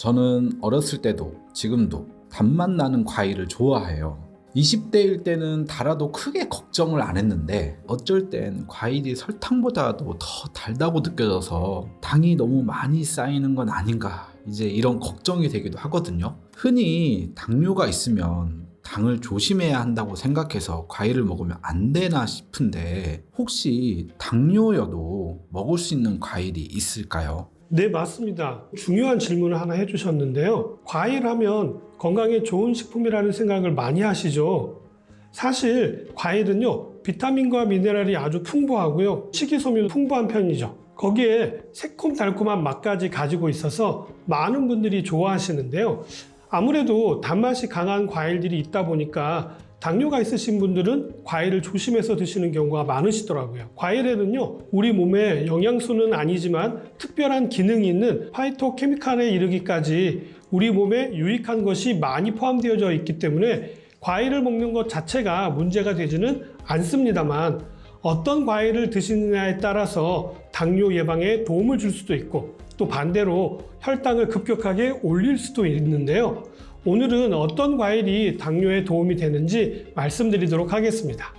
저는 어렸을 때도 지금도 단맛 나는 과일을 좋아해요. 20대일 때는 달아도 크게 걱정을 안 했는데 어쩔 땐 과일이 설탕보다도 더 달다고 느껴져서 당이 너무 많이 쌓이는 건 아닌가, 이제 이런 걱정이 되기도 하거든요. 흔히 당뇨가 있으면 당을 조심해야 한다고 생각해서 과일을 먹으면 안 되나 싶은데 혹시 당뇨여도 먹을 수 있는 과일이 있을까요? 네, 맞습니다. 중요한 질문을 하나 해주셨는데요. 과일 하면 건강에 좋은 식품이라는 생각을 많이 하시죠. 사실 과일은요, 비타민과 미네랄이 아주 풍부하고요, 식이섬유도 풍부한 편이죠. 거기에 새콤달콤한 맛까지 가지고 있어서 많은 분들이 좋아하시는데요. 아무래도 단맛이 강한 과일들이 있다 보니까 당뇨가 있으신 분들은 과일을 조심해서 드시는 경우가 많으시더라고요. 과일에는요, 우리 몸에 영양소는 아니지만 특별한 기능이 있는 파이토케미칼에 이르기까지 우리 몸에 유익한 것이 많이 포함되어져 있기 때문에 과일을 먹는 것 자체가 문제가 되지는 않습니다만 어떤 과일을 드시느냐에 따라서 당뇨 예방에 도움을 줄 수도 있고 또 반대로 혈당을 급격하게 올릴 수도 있는데요. 오늘은 어떤 과일이 당뇨에 도움이 되는지 말씀드리도록 하겠습니다.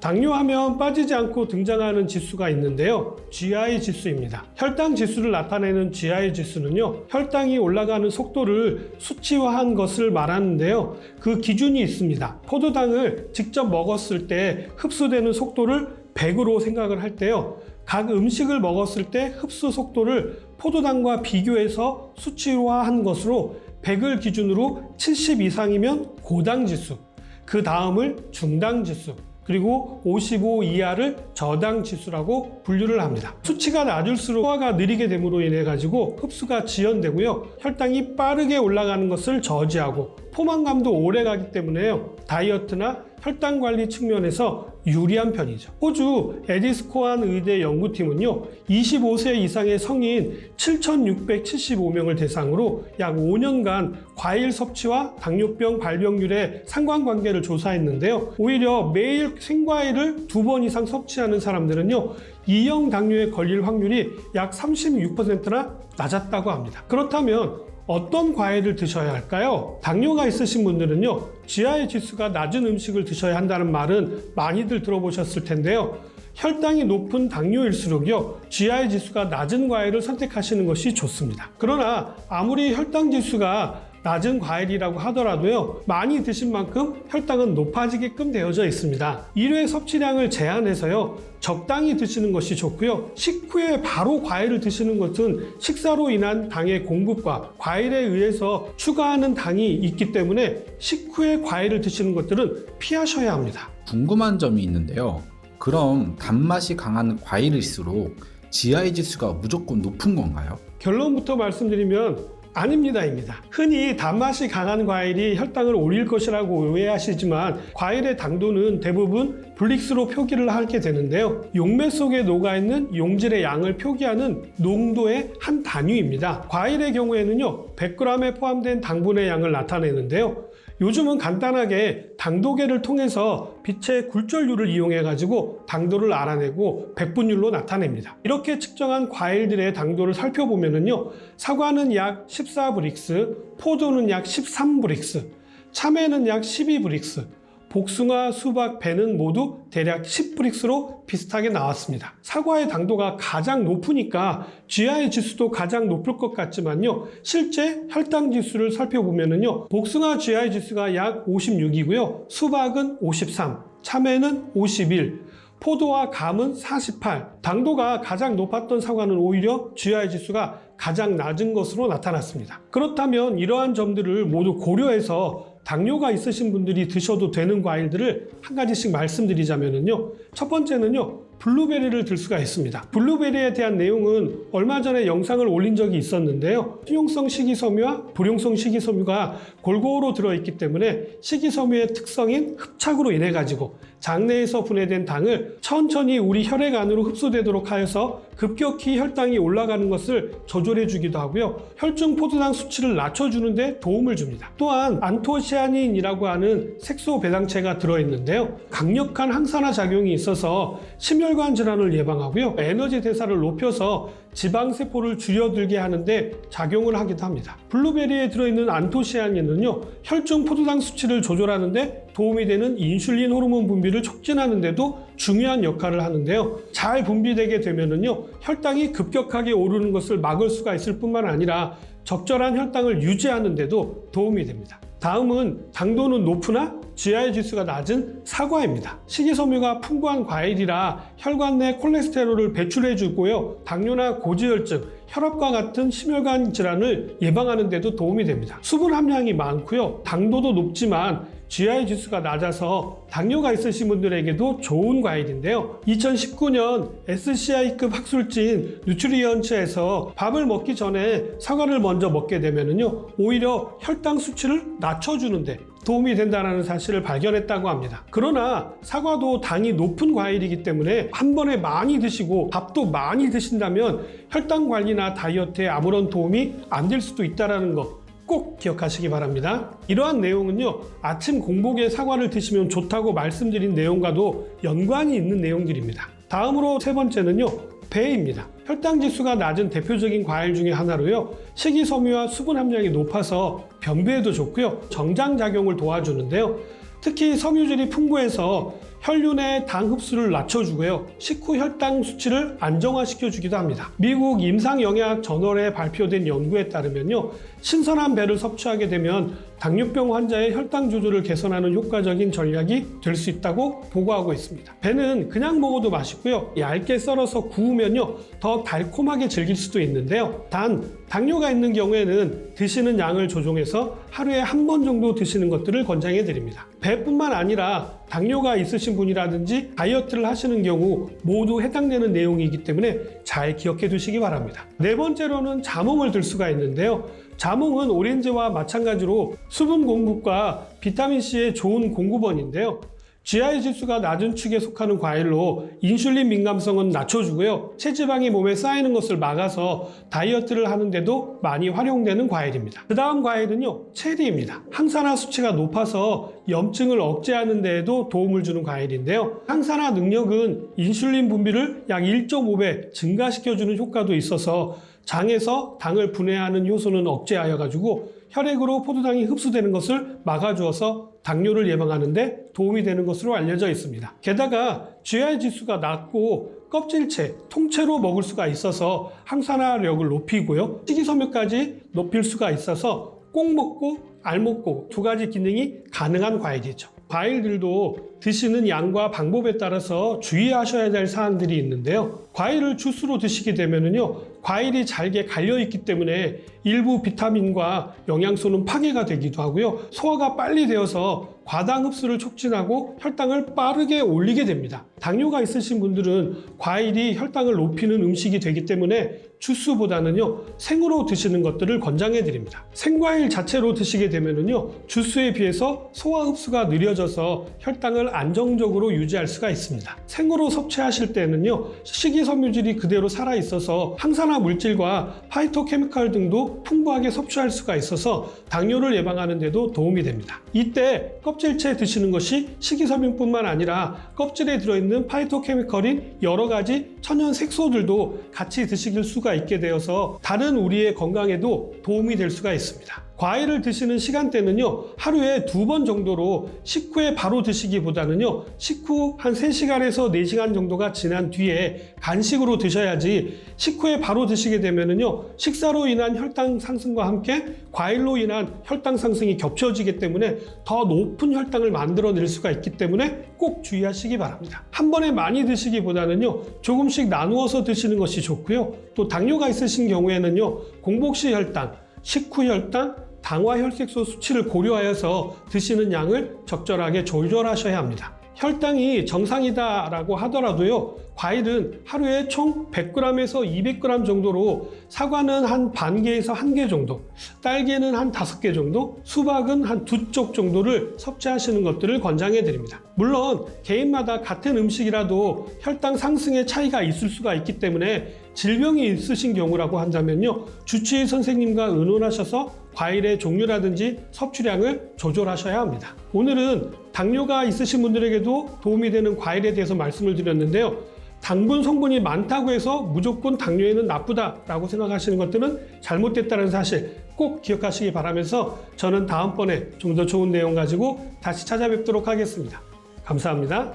당뇨하면 빠지지 않고 등장하는 지수가 있는데요. GI 지수입니다. 혈당 지수를 나타내는 GI 지수는요, 혈당이 올라가는 속도를 수치화한 것을 말하는데요. 그 기준이 있습니다. 포도당을 직접 먹었을 때 흡수되는 속도를 100으로 생각을 할 때요, 각 음식을 먹었을 때 흡수 속도를 포도당과 비교해서 수치화한 것으로 100을 기준으로 70 이상이면 고당 지수, 그 다음을 중당 지수, 그리고 55 이하를 저당 지수라고 분류를 합니다. 수치가 낮을수록 소화가 느리게 됨으로 인해 가지고 흡수가 지연되고요, 혈당이 빠르게 올라가는 것을 저지하고 포만감도 오래 가기 때문에요, 다이어트나 혈당 관리 측면에서 유리한 편이죠. 호주 에디스코안 의대 연구팀은요, 25세 이상의 성인 7,675명을 대상으로 약 5년간 과일 섭취와 당뇨병 발병률의 상관관계를 조사했는데요. 오히려 매일 생과일을 2번 이상 섭취하는 사람들은요, 2형 당뇨에 걸릴 확률이 약 36%나 낮았다고 합니다. 그렇다면 어떤 과일을 드셔야 할까요? 당뇨가 있으신 분들은요, GI 지수가 낮은 음식을 드셔야 한다는 말은 많이들 들어보셨을 텐데요. 혈당이 높은 당뇨일수록요, GI 지수가 낮은 과일을 선택하시는 것이 좋습니다. 그러나 아무리 혈당 지수가 낮은 과일이라고 하더라도요, 많이 드신 만큼 혈당은 높아지게끔 되어져 있습니다. 1회 섭취량을 제한해서요, 적당히 드시는 것이 좋고요. 식후에 바로 과일을 드시는 것은 식사로 인한 당의 공급과 과일에 의해서 추가하는 당이 있기 때문에 식후에 과일을 드시는 것들은 피하셔야 합니다. 궁금한 점이 있는데요. 그럼 단맛이 강한 과일일수록 GI 지수가 무조건 높은 건가요? 결론부터 말씀드리면 아닙니다입니다. 흔히 단맛이 강한 과일이 혈당을 올릴 것이라고 오해하시지만 과일의 당도는 대부분 블릭스로 표기를 하게 되는데요. 용매 속에 녹아있는 용질의 양을 표기하는 농도의 한 단위입니다. 과일의 경우에는요, 100g에 포함된 당분의 양을 나타내는데요. 요즘은 간단하게 당도계를 통해서 빛의 굴절율을 이용해 가지고 당도를 알아내고 백분율로 나타냅니다. 이렇게 측정한 과일들의 당도를 살펴보면요, 사과는 약 14브릭스, 포도는 약 13브릭스, 참외는 약 12브릭스, 복숭아, 수박, 배는 모두 대략 10브릭스로 비슷하게 나왔습니다. 사과의 당도가 가장 높으니까 GI 지수도 가장 높을 것 같지만요, 실제 혈당 지수를 살펴보면요, 복숭아 GI 지수가 약 56이고요, 수박은 53, 참외는 51, 포도와 감은 48, 당도가 가장 높았던 사과는 오히려 GI 지수가 가장 낮은 것으로 나타났습니다. 그렇다면 이러한 점들을 모두 고려해서 당뇨가 있으신 분들이 드셔도 되는 과일들을 한 가지씩 말씀드리자면요, 첫 번째는요, 블루베리를 들 수가 있습니다. 블루베리에 대한 내용은 얼마 전에 영상을 올린 적이 있었는데요. 수용성 식이섬유와 불용성 식이섬유가 골고루 들어있기 때문에 식이섬유의 특성인 흡착으로 인해 가지고 장내에서 분해된 당을 천천히 우리 혈액 안으로 흡수되도록 하여서 급격히 혈당이 올라가는 것을 조절해 주기도 하고요. 혈중 포도당 수치를 낮춰주는 데 도움을 줍니다. 또한 안토시아닌이라고 하는 색소 배당체가 들어있는데요. 강력한 항산화 작용이 있어서 심혈관 질환을 예방하고요. 에너지 대사를 높여서 지방세포를 줄여들게 하는데 작용을 하기도 합니다. 블루베리에 들어있는 안토시아닌은요, 혈중 포도당 수치를 조절하는데 도움이 되는 인슐린 호르몬 분비를 촉진하는 데도 중요한 역할을 하는데요. 잘 분비되게 되면은요, 혈당이 급격하게 오르는 것을 막을 수가 있을 뿐만 아니라 적절한 혈당을 유지하는 데도 도움이 됩니다. 다음은 당도는 높으나 GI 지수가 낮은 사과입니다. 식이섬유가 풍부한 과일이라 혈관 내 콜레스테롤을 배출해 주고요. 당뇨나 고지혈증, 혈압과 같은 심혈관 질환을 예방하는 데도 도움이 됩니다. 수분 함량이 많고요. 당도도 높지만 GI 지수가 낮아서 당뇨가 있으신 분들에게도 좋은 과일인데요. 2019년 SCI급 학술지인 뉴트리언츠에서 밥을 먹기 전에 사과를 먼저 먹게 되면요, 오히려 혈당 수치를 낮춰주는데 도움이 된다는 사실을 발견했다고 합니다. 그러나 사과도 당이 높은 과일이기 때문에 한 번에 많이 드시고 밥도 많이 드신다면 혈당 관리나 다이어트에 아무런 도움이 안 될 수도 있다는 것 꼭 기억하시기 바랍니다. 이러한 내용은요, 아침 공복에 사과를 드시면 좋다고 말씀드린 내용과도 연관이 있는 내용들입니다. 다음으로 세 번째는요, 배입니다. 혈당 지수가 낮은 대표적인 과일 중에 하나로요, 식이섬유와 수분 함량이 높아서 변비에도 좋고요, 정장작용을 도와주는데요. 특히 섬유질이 풍부해서 혈류 내 당 흡수를 낮춰주고요, 식후 혈당 수치를 안정화시켜 주기도 합니다. 미국 임상영양 저널에 발표된 연구에 따르면요, 신선한 배를 섭취하게 되면 당뇨병 환자의 혈당 조절을 개선하는 효과적인 전략이 될 수 있다고 보고하고 있습니다. 배는 그냥 먹어도 맛있고요, 얇게 썰어서 구우면요, 더 달콤하게 즐길 수도 있는데요. 단 당뇨가 있는 경우에는 드시는 양을 조정해서 하루에 한 번 정도 드시는 것들을 권장해 드립니다. 배뿐만 아니라 당뇨가 있으신 분이라든지 다이어트를 하시는 경우 모두 해당되는 내용이기 때문에 잘 기억해 두시기 바랍니다. 네 번째로는 자몽을 들 수가 있는데요. 자몽은 오렌지와 마찬가지로 수분 공급과 비타민C의 좋은 공급원인데요. GI 지수가 낮은 축에 속하는 과일로 인슐린 민감성은 낮춰주고요, 체지방이 몸에 쌓이는 것을 막아서 다이어트를 하는데도 많이 활용되는 과일입니다. 그 다음 과일은요, 체리입니다. 항산화 수치가 높아서 염증을 억제하는 데에도 도움을 주는 과일인데요. 항산화 능력은 인슐린 분비를 약 1.5배 증가시켜주는 효과도 있어서 장에서 당을 분해하는 효소는 억제하여 가지고 혈액으로 포도당이 흡수되는 것을 막아주어서 당뇨를 예방하는 데 도움이 되는 것으로 알려져 있습니다. 게다가 GI 지수가 낮고 껍질채, 통째로 먹을 수가 있어서 항산화력을 높이고요, 식이섬유까지 높일 수가 있어서 꼭 먹고 알 먹고 두 가지 기능이 가능한 과일이죠. 과일들도 드시는 양과 방법에 따라서 주의하셔야 될 사항들이 있는데요. 과일을 주스로 드시게 되면요, 과일이 잘게 갈려있기 때문에 일부 비타민과 영양소는 파괴가 되기도 하고요, 소화가 빨리 되어서 과당 흡수를 촉진하고 혈당을 빠르게 올리게 됩니다. 당뇨가 있으신 분들은 과일이 혈당을 높이는 음식이 되기 때문에 주스보다는요, 생으로 드시는 것들을 권장해 드립니다. 생과일 자체로 드시게 되면요, 주스에 비해서 소화 흡수가 느려져서 혈당을 안정적으로 유지할 수가 있습니다. 생으로 섭취하실 때는요, 식이섬유질이 그대로 살아 있어서 항산화 물질과 파이토케미칼 등도 풍부하게 섭취할 수가 있어서 당뇨를 예방하는 데도 도움이 됩니다. 이때 껍질채 드시는 것이 식이섬유뿐만 아니라 껍질에 들어있는 파이토케미칼인 여러 가지 천연 색소들도 같이 드실 수가 있게 되어서 다른 우리의 건강에도 도움이 될 수가 있습니다. 과일을 드시는 시간대는요, 하루에 2번 정도로 식후에 바로 드시기보다는요, 식후 한 3시간에서 4시간 정도가 지난 뒤에 간식으로 드셔야지 식후에 바로 드시게 되면은요, 식사로 인한 혈당 상승과 함께 과일로 인한 혈당 상승이 겹쳐지기 때문에 더 높은 혈당을 만들어낼 수가 있기 때문에 꼭 주의하시기 바랍니다. 한 번에 많이 드시기보다는요, 조금씩 나누어서 드시는 것이 좋고요, 또 당뇨가 있으신 경우에는요, 공복시 혈당, 식후 혈당, 당화 혈색소 수치를 고려하여서 드시는 양을 적절하게 조절하셔야 합니다. 혈당이 정상이다라고 하더라도요, 과일은 하루에 총 100g에서 200g 정도로, 사과는 한 반 개에서 한 개 정도, 딸기는 한 5개 정도, 수박은 한 2쪽 정도를 섭취하시는 것들을 권장해 드립니다. 물론 개인마다 같은 음식이라도 혈당 상승의 차이가 있을 수가 있기 때문에 질병이 있으신 경우라고 한다면요, 주치의 선생님과 의논하셔서 과일의 종류라든지 섭취량을 조절하셔야 합니다. 오늘은 당뇨가 있으신 분들에게도 도움이 되는 과일에 대해서 말씀을 드렸는데요. 당분 성분이 많다고 해서 무조건 당뇨에는 나쁘다라고 생각하시는 것들은 잘못됐다는 사실 꼭 기억하시기 바라면서, 저는 다음번에 좀 더 좋은 내용 가지고 다시 찾아뵙도록 하겠습니다. 감사합니다.